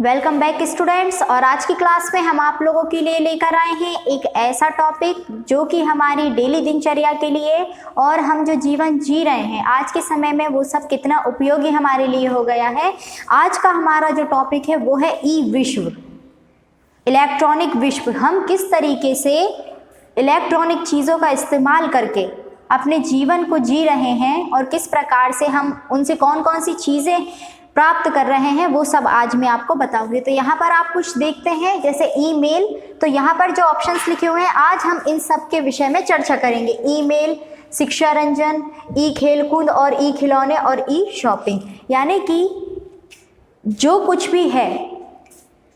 Welcome back students. और आज की क्लास में हम आप लोगों के लिए लेकर आए हैं एक ऐसा टॉपिक जो कि हमारी डेली दिनचर्या के लिए और हम जो जीवन जी रहे हैं आज के समय में वो सब कितना उपयोगी हमारे लिए हो गया है। आज का हमारा जो टॉपिक है वो है ई विश्व, इलेक्ट्रॉनिक विश्व। हम किस तरीके से इलेक्ट्रॉनिक चीज़ों का इस्तेमाल करके अपने जीवन को जी रहे हैं और किस प्रकार से हम उनसे कौन कौन सी चीज़ें प्राप्त कर रहे हैं वो सब आज मैं आपको बताऊंगी। तो यहाँ पर आप कुछ देखते हैं जैसे ईमेल, तो यहाँ पर जो ऑप्शंस लिखे हुए हैं आज हम इन सब के विषय में चर्चा करेंगे। ईमेल, शिक्षा रंजन, ई खेलकूद और ई खिलौने और ई शॉपिंग, यानी कि जो कुछ भी है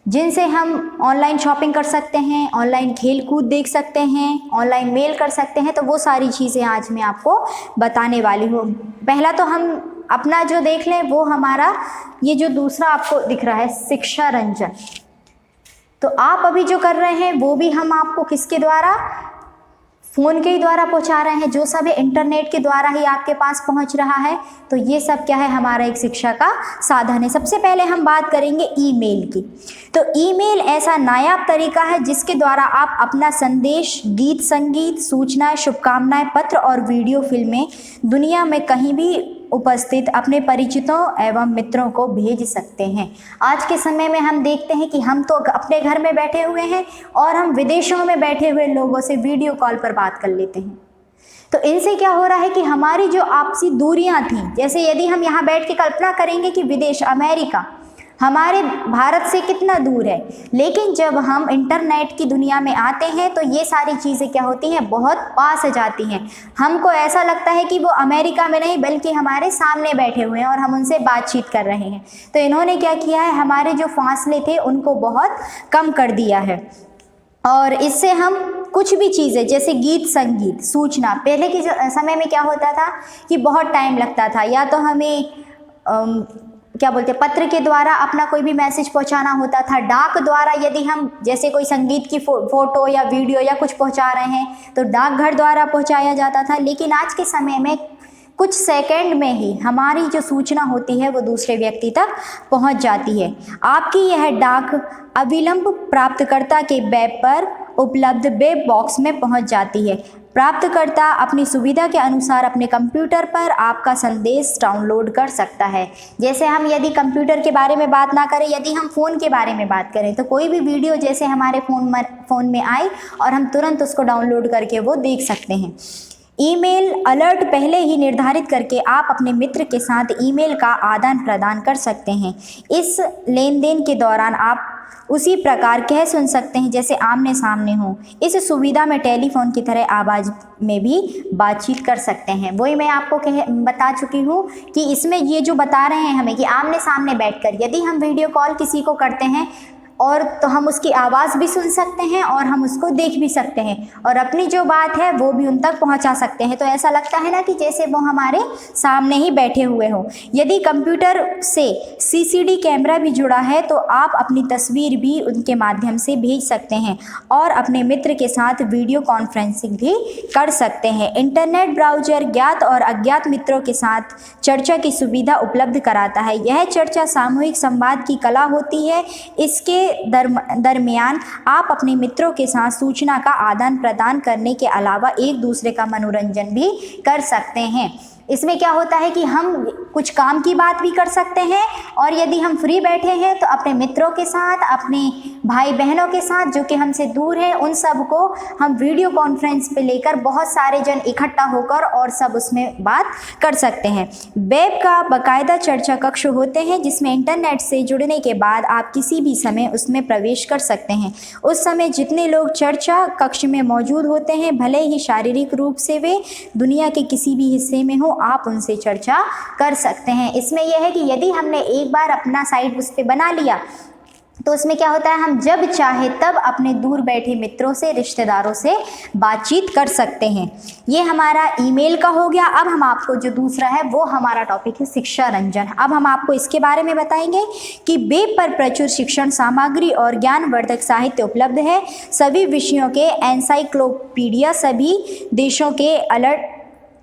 जिनसे हम ऑनलाइन शॉपिंग कर सकते हैं, ऑनलाइन खेल कूद देख सकते हैं, ऑनलाइन मेल कर सकते हैं, तो वो सारी चीज़ें आज मैं आपको बताने वाली हूँ। पहला तो हम अपना जो देख लें वो हमारा ये जो दूसरा आपको दिख रहा है शिक्षा रंजन, तो आप अभी जो कर रहे हैं वो भी हम आपको किसके द्वारा, फ़ोन के ही द्वारा पहुंचा रहे हैं। जो सब है इंटरनेट के द्वारा ही आपके पास पहुंच रहा है, तो ये सब क्या है, हमारा एक शिक्षा का साधन है। सबसे पहले हम बात करेंगे ईमेल की। तो ईमेल ऐसा नायाब तरीका है जिसके द्वारा आप अपना संदेश, गीत संगीत, सूचनाएं, शुभकामनाएं, पत्र और वीडियो फिल्में दुनिया में कहीं भी उपस्थित अपने परिचितों एवं मित्रों को भेज सकते हैं। आज के समय में हम देखते हैं कि हम तो अपने घर में बैठे हुए हैं और हम विदेशों में बैठे हुए लोगों से वीडियो कॉल पर बात कर लेते हैं। तो इनसे क्या हो रहा है कि हमारी जो आपसी दूरियां थी, जैसे यदि हम यहाँ बैठ के कल्पना करेंगे कि विदेश अमेरिका हमारे भारत से कितना दूर है, लेकिन जब हम इंटरनेट की दुनिया में आते हैं तो ये सारी चीज़ें क्या होती हैं, बहुत पास आ जाती हैं। हमको ऐसा लगता है कि वो अमेरिका में नहीं बल्कि हमारे सामने बैठे हुए हैं और हम उनसे बातचीत कर रहे हैं। तो इन्होंने क्या किया है, हमारे जो फासले थे उनको बहुत कम कर दिया है। और इससे हम कुछ भी चीज़ें जैसे गीत संगीत, सूचना, पहले के समय में क्या होता था कि बहुत टाइम लगता था, या तो हमें क्या बोलते हैं, पत्र के द्वारा अपना कोई भी मैसेज पहुंचाना होता था। डाक द्वारा यदि हम जैसे कोई संगीत की फोटो या वीडियो या कुछ पहुंचा रहे हैं तो डाकघर द्वारा पहुंचाया जाता था। लेकिन आज के समय में कुछ सेकंड में ही हमारी जो सूचना होती है वो दूसरे व्यक्ति तक पहुंच जाती है। आपकी यह डाक अविलंब प्राप्तकर्ता के वेब पर उपलब्ध वेब बॉक्स में पहुंच जाती है। प्राप्तकर्ता अपनी सुविधा के अनुसार अपने कंप्यूटर पर आपका संदेश डाउनलोड कर सकता है। जैसे हम यदि कंप्यूटर के बारे में बात ना करें, यदि हम फ़ोन के बारे में बात करें तो कोई भी वीडियो जैसे हमारे फ़ोन में आए और हम तुरंत उसको डाउनलोड करके वो देख सकते हैं। ईमेल अलर्ट पहले ही निर्धारित करके आप अपने मित्र के साथ ईमेल का आदान प्रदान कर सकते हैं। इस लेन देन के दौरान आप उसी प्रकार कह सुन सकते हैं जैसे आमने सामने हो। इस सुविधा में टेलीफोन की तरह आवाज़ में भी बातचीत कर सकते हैं। वही मैं आपको बता चुकी हूँ कि इसमें ये जो बता रहे हैं हमें कि आमने सामने बैठकर यदि हम वीडियो कॉल किसी को करते हैं और तो हम उसकी आवाज़ भी सुन सकते हैं और हम उसको देख भी सकते हैं और अपनी जो बात है वो भी उन तक पहुंचा सकते हैं। तो ऐसा लगता है ना कि जैसे वो हमारे सामने ही बैठे हुए हों। यदि कंप्यूटर से सीसीडी कैमरा भी जुड़ा है तो आप अपनी तस्वीर भी उनके माध्यम से भेज सकते हैं और अपने मित्र के साथ वीडियो कॉन्फ्रेंसिंग भी कर सकते हैं। इंटरनेट ब्राउज़र ज्ञात और अज्ञात मित्रों के साथ चर्चा की सुविधा उपलब्ध कराता है। यह चर्चा सामूहिक संवाद की कला होती है। इसके दरमियान आप अपने मित्रों के साथ सूचना का आदान प्रदान करने के अलावा एक दूसरे का मनोरंजन भी कर सकते हैं। इसमें क्या होता है कि हम कुछ काम की बात भी कर सकते हैं और यदि हम फ्री बैठे हैं तो अपने मित्रों के साथ, अपने भाई बहनों के साथ जो कि हमसे दूर हैं, उन सब को हम वीडियो कॉन्फ्रेंस पे लेकर बहुत सारे जन इकट्ठा होकर और सब उसमें बात कर सकते हैं। वेब का बाकायदा चर्चा कक्ष होते हैं जिसमें इंटरनेट से जुड़ने के बाद आप किसी भी समय उसमें प्रवेश कर सकते हैं। उस समय जितने लोग चर्चा कक्ष में मौजूद होते हैं, भले ही शारीरिक रूप से वे दुनिया के किसी भी हिस्से में हो, आप उनसे चर्चा कर सकते हैं। इसमें यह है कि यदि हमने एक बार अपना साइट उस पर बना लिया तो उसमें क्या होता है, हम जब चाहे तब अपने दूर बैठे मित्रों से, रिश्तेदारों से बातचीत कर सकते हैं। ये हमारा ईमेल का हो गया। अब हम आपको जो दूसरा है वो हमारा टॉपिक है शिक्षा रंजन। अब हम आपको इसके बारे में बताएंगे कि वेब पर प्रचुर शिक्षण सामग्री और ज्ञानवर्धक साहित्य उपलब्ध है। सभी विषयों के एनसाइक्लोपीडिया, सभी देशों के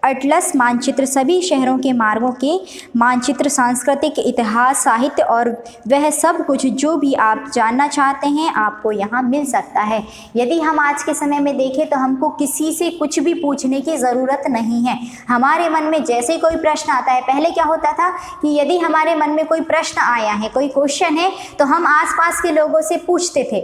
अटलस मानचित्र सभी शहरों के मार्गों के मानचित्र, सांस्कृतिक, इतिहास, साहित्य और वह सब कुछ जो भी आप जानना चाहते हैं आपको यहाँ मिल सकता है। यदि हम आज के समय में देखें तो हमको किसी से कुछ भी पूछने की ज़रूरत नहीं है। हमारे मन में जैसे कोई प्रश्न आता है, पहले क्या होता था कि यदि हमारे मन में कोई प्रश्न आया है, कोई क्वेश्चन है, तो हम आसपास के लोगों से पूछते थे।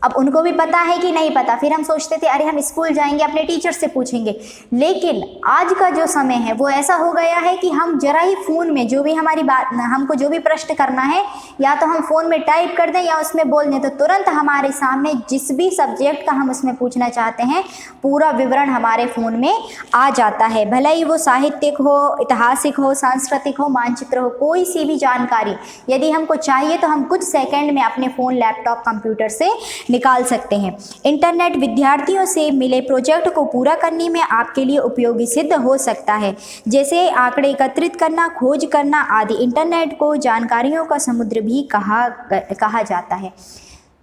अब उनको भी पता है कि नहीं पता, फिर हम सोचते थे अरे हम स्कूल जाएंगे, अपने टीचर से पूछेंगे। लेकिन आज का जो समय है वो ऐसा हो गया है कि हम जरा ही फ़ोन में जो भी हमारी बात, हमको जो भी प्रश्न करना है, या तो हम फ़ोन में टाइप कर दें या उसमें बोल दें, तो तुरंत हमारे सामने जिस भी सब्जेक्ट का हम उसमें पूछना चाहते हैं पूरा विवरण हमारे फ़ोन में आ जाता है। भले ही वो साहित्यिक हो, ऐतिहासिक हो, सांस्कृतिक हो, मानचित्र हो, कोई सी भी जानकारी यदि हमको चाहिए तो हम कुछ सेकंड में अपने फ़ोन, लैपटॉप, कंप्यूटर से निकाल सकते हैं। इंटरनेट विद्यार्थियों से मिले प्रोजेक्ट को पूरा करने में आपके लिए उपयोगी सिद्ध हो सकता है, जैसे आंकड़े एकत्रित करना, खोज करना आदि। इंटरनेट को जानकारियों का समुद्र भी कहा जाता है।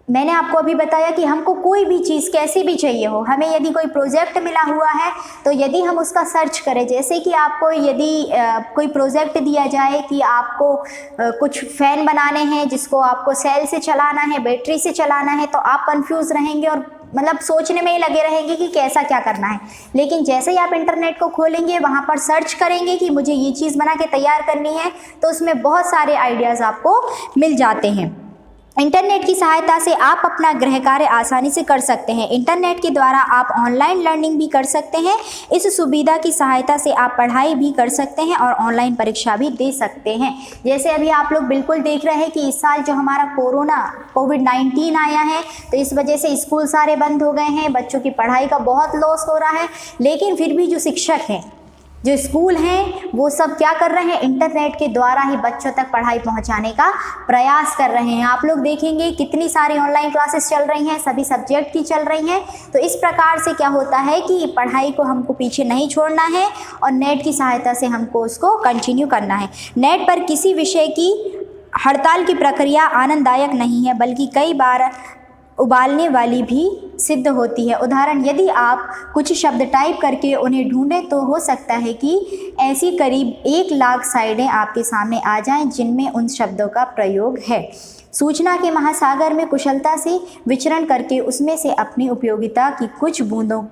मैंने आपको अभी बताया कि हमको कोई भी चीज़ कैसी भी चाहिए हो, हमें यदि कोई प्रोजेक्ट मिला हुआ है तो यदि हम उसका सर्च करें, जैसे कि आपको यदि कोई प्रोजेक्ट दिया जाए कि आपको कुछ फ़ैन बनाने हैं जिसको आपको सेल से चलाना है, बैटरी से चलाना है, तो आप कंफ्यूज रहेंगे और मतलब सोचने में ही लगे रहेंगे कि कैसा क्या करना है। लेकिन जैसे ही आप इंटरनेट को खोलेंगे, वहाँ पर सर्च करेंगे कि मुझे ये चीज़ बना के तैयार करनी है, तो उसमें बहुत सारे आइडियाज़ आपको मिल जाते हैं। इंटरनेट की सहायता से आप अपना गृह कार्य आसानी से कर सकते हैं। इंटरनेट के द्वारा आप ऑनलाइन लर्निंग भी कर सकते हैं। इस सुविधा की सहायता से आप पढ़ाई भी कर सकते हैं और ऑनलाइन परीक्षा भी दे सकते हैं। जैसे अभी आप लोग बिल्कुल देख रहे हैं कि इस साल जो हमारा कोविड-19 आया है, तो इस वजह से स्कूल सारे बंद हो गए हैं, बच्चों की पढ़ाई का बहुत लॉस हो रहा है। लेकिन फिर भी जो शिक्षक हैं, जो स्कूल हैं, वो सब क्या कर रहे हैं, इंटरनेट के द्वारा ही बच्चों तक पढ़ाई पहुंचाने का प्रयास कर रहे हैं। आप लोग देखेंगे कितनी सारी ऑनलाइन क्लासेस चल रही हैं, सभी सब्जेक्ट की चल रही हैं। तो इस प्रकार से क्या होता है कि पढ़ाई को हमको पीछे नहीं छोड़ना है और नेट की सहायता से हमको उसको कंटिन्यू करना है। नेट पर किसी विषय की हड़ताल की प्रक्रिया आनंददायक नहीं है, बल्कि कई बार उबालने वाली भी सिद्ध होती है। उदाहरण, यदि आप कुछ शब्द टाइप करके उन्हें ढूंढें तो हो सकता है कि ऐसी करीब 1 लाख साइटें आपके सामने आ जाएं जिनमें उन शब्दों का प्रयोग है। सूचना के महासागर में कुशलता से विचरण करके उसमें से अपनी उपयोगिता की कुछ बूंदों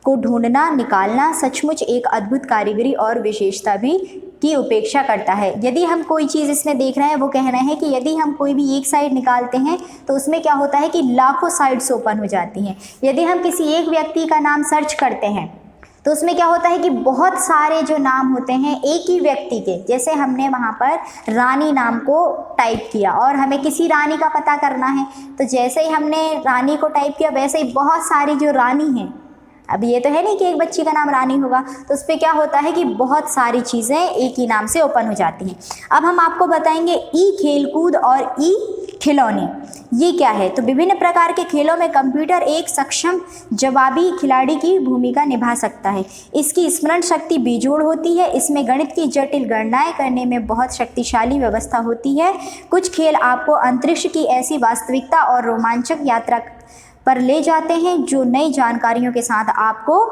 को ढूंढना, निकालना सचमुच एक अद्भुत कारीगरी और विशेषता भी की उपेक्षा करता है। यदि हम कोई चीज़ इसमें देख रहे हैं, वो कह रहे हैं कि यदि हम कोई भी एक साइड निकालते हैं तो उसमें क्या होता है कि लाखों साइड्स ओपन हो जाती हैं। यदि हम किसी एक व्यक्ति का नाम सर्च करते हैं तो उसमें क्या होता है कि बहुत सारे जो नाम होते हैं एक ही व्यक्ति के, जैसे हमने वहाँ पर रानी नाम को टाइप किया और हमें किसी रानी का पता करना है, तो जैसे ही हमने रानी को टाइप किया वैसे ही बहुत सारी जो रानी हैं, अब ये तो है नहीं कि एक बच्ची का नाम रानी होगा, तो उस पर क्या होता है कि बहुत सारी चीज़ें एक ही नाम से ओपन हो जाती हैं। अब हम आपको बताएंगे ई खेलकूद और ई खिलौने ये क्या है। तो विभिन्न प्रकार के खेलों में कंप्यूटर एक सक्षम जवाबी खिलाड़ी की भूमिका निभा सकता है। इसकी स्मरण शक्ति बेजोड़ होती है। इसमें गणित की जटिल गणनाएं करने में बहुत शक्तिशाली व्यवस्था होती है। कुछ खेल आपको अंतरिक्ष की ऐसी वास्तविकता और रोमांचक यात्रा पर ले जाते हैं जो नई जानकारियों के साथ आपको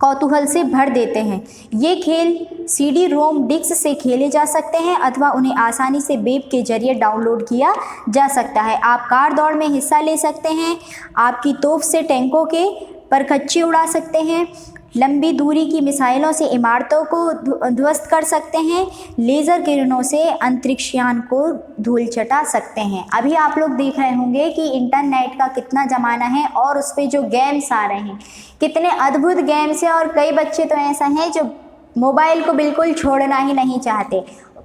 कौतूहल से भर देते हैं। ये खेल CD रोम डिस्क से खेले जा सकते हैं अथवा उन्हें आसानी से वेब के जरिए डाउनलोड किया जा सकता है। आप कार दौड़ में हिस्सा ले सकते हैं, आपकी तोप से टैंकों के परखच्चे उड़ा सकते हैं, लंबी दूरी की मिसाइलों से इमारतों को ध्वस्त कर सकते हैं, लेज़र किरणों से अंतरिक्षयान को धूल चटा सकते हैं। अभी आप लोग देख रहे होंगे कि इंटरनेट का कितना ज़माना है और उस पर जो गेम्स आ रहे हैं कितने अद्भुत गेम्स हैं, और कई बच्चे तो ऐसा हैं जो मोबाइल को बिल्कुल छोड़ना ही नहीं चाहते।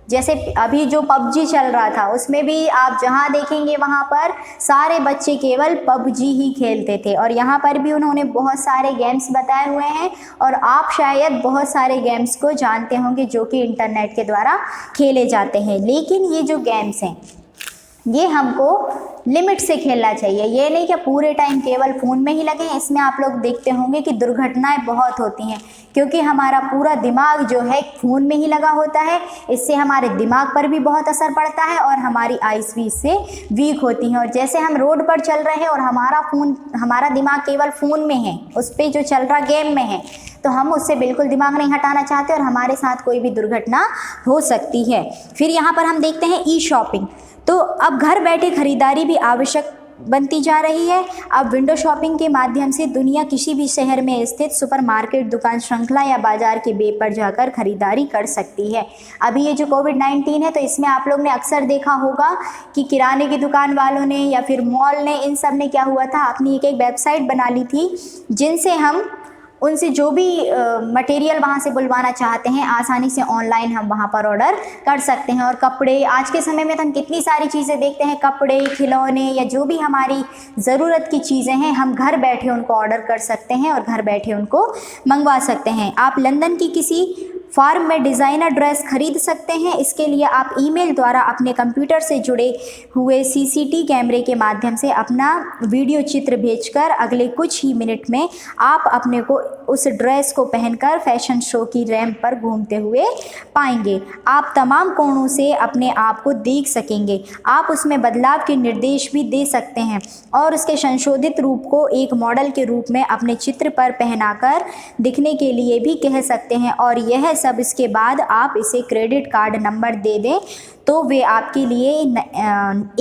जैसे अभी जो PUBG चल रहा था उसमें भी आप जहाँ देखेंगे वहाँ पर सारे बच्चे केवल PUBG ही खेलते थे, और यहाँ पर भी उन्होंने बहुत सारे गेम्स बताए हुए हैं और आप शायद बहुत सारे गेम्स को जानते होंगे जो कि इंटरनेट के द्वारा खेले जाते हैं। लेकिन ये जो गेम्स हैं ये हमको लिमिट से खेलना चाहिए, ये नहीं कि पूरे टाइम केवल फ़ोन में ही लगे हैं। इसमें आप लोग देखते होंगे कि दुर्घटनाएं बहुत होती हैं क्योंकि हमारा पूरा दिमाग जो है फ़ोन में ही लगा होता है। इससे हमारे दिमाग पर भी बहुत असर पड़ता है और हमारी आइज़ भी इससे वीक होती हैं। और जैसे हम रोड पर चल रहे हैं और हमारा दिमाग केवल फ़ोन में है, उस पर जो चल रहा गेम में है, तो हम उससे बिल्कुल दिमाग नहीं हटाना चाहते और हमारे साथ कोई भी दुर्घटना हो सकती है। फिर यहाँ पर हम देखते हैं ई शॉपिंग। तो अब घर बैठे खरीदारी भी आवश्यक बनती जा रही है। अब विंडो शॉपिंग के माध्यम से दुनिया किसी भी शहर में स्थित सुपरमार्केट, दुकान श्रृंखला या बाजार के बेब पर जाकर खरीदारी कर सकती है। अभी ये जो कोविड-19 है, तो इसमें आप लोग ने अक्सर देखा होगा कि किराने की दुकान वालों ने या फिर मॉल ने, इन सब ने क्या हुआ था, अपनी एक वेबसाइट बना ली थी जिनसे हम उनसे जो भी मटेरियल वहाँ से बुलवाना चाहते हैं आसानी से ऑनलाइन हम वहाँ पर ऑर्डर कर सकते हैं। और कपड़े, आज के समय में तो हम कितनी सारी चीज़ें देखते हैं, कपड़े, खिलौने या जो भी हमारी ज़रूरत की चीज़ें हैं, हम घर बैठे उनको ऑर्डर कर सकते हैं और घर बैठे उनको मंगवा सकते हैं। आप लंदन की किसी फार्म में डिज़ाइनर ड्रेस खरीद सकते हैं। इसके लिए आप ईमेल द्वारा अपने कंप्यूटर से जुड़े हुए सीसीटी कैमरे के माध्यम से अपना वीडियो चित्र भेजकर अगले कुछ ही मिनट में आप अपने को उस ड्रेस को पहनकर फैशन शो की रैंप पर घूमते हुए पाएंगे। आप तमाम कोणों से अपने आप को देख सकेंगे। आप उसमें बदलाव के निर्देश भी दे सकते हैं और उसके संशोधित रूप को एक मॉडल के रूप में अपने चित्र पर पहनाकर दिखने के लिए भी कह सकते हैं। और यह सब इसके बाद आप इसे क्रेडिट कार्ड नंबर दे दें तो वे आपके लिए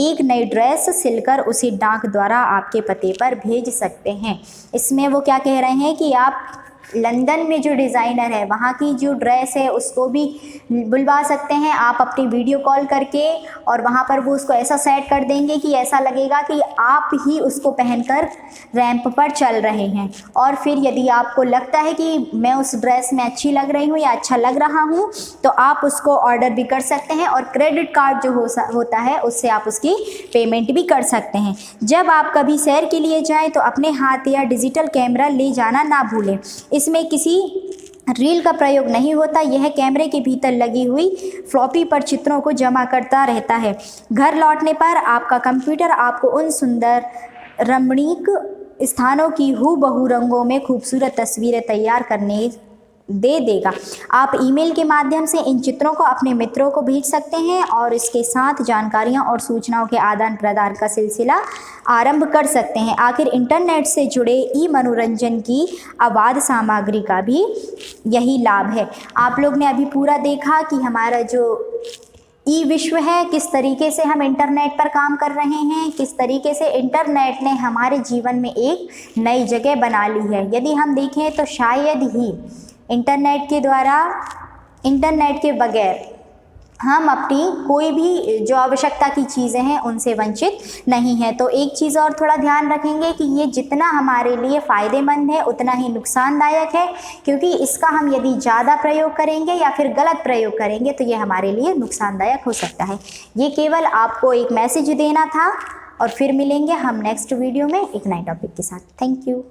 एक नई ड्रेस सिलकर उसे डाक द्वारा आपके पते पर भेज सकते हैं। इसमें वो क्या कह रहे हैं कि आप लंदन में जो डिज़ाइनर है वहाँ की जो ड्रेस है उसको भी बुलवा सकते हैं आप अपनी वीडियो कॉल करके, और वहाँ पर वो उसको ऐसा सेट कर देंगे कि ऐसा लगेगा कि आप ही उसको पहनकर रैंप पर चल रहे हैं। और फिर यदि आपको लगता है कि मैं उस ड्रेस में अच्छी लग रही हूँ या अच्छा लग रहा हूँ, तो आप उसको ऑर्डर भी कर सकते हैं और क्रेडिट कार्ड जो होता है उससे आप उसकी पेमेंट भी कर सकते हैं। जब आप कभी सैर के लिए जाएँ तो अपने हाथ या डिजिटल कैमरा ले जाना ना भूलें। इसमें किसी रील का प्रयोग नहीं होता। यह कैमरे के भीतर लगी हुई फ्लॉपी पर चित्रों को जमा करता रहता है। घर लौटने पर आपका कंप्यूटर आपको उन सुंदर रमणीक स्थानों की हूबहू रंगों में खूबसूरत तस्वीरें तैयार करने दे देगा। आप ईमेल के माध्यम से इन चित्रों को अपने मित्रों को भेज सकते हैं और इसके साथ जानकारियां और सूचनाओं के आदान प्रदान का सिलसिला आरंभ कर सकते हैं। आखिर इंटरनेट से जुड़े ई मनोरंजन की अबाध सामग्री का भी यही लाभ है। आप लोग ने अभी पूरा देखा कि हमारा जो ई विश्व है, किस तरीके से हम इंटरनेट पर काम कर रहे हैं, किस तरीके से इंटरनेट ने हमारे जीवन में एक नई जगह बना ली है। यदि हम देखें तो शायद ही इंटरनेट के द्वारा, इंटरनेट के बगैर हम अपनी कोई भी जो आवश्यकता की चीज़ें हैं उनसे वंचित नहीं है। तो एक चीज़ और थोड़ा ध्यान रखेंगे कि ये जितना हमारे लिए फ़ायदेमंद है उतना ही नुकसानदायक है, क्योंकि इसका हम यदि ज़्यादा प्रयोग करेंगे या फिर गलत प्रयोग करेंगे तो ये हमारे लिए नुकसानदायक हो सकता है। ये केवल आपको एक मैसेज देना था और फिर मिलेंगे हम नेक्स्ट वीडियो में एक नए टॉपिक के साथ। Thank you.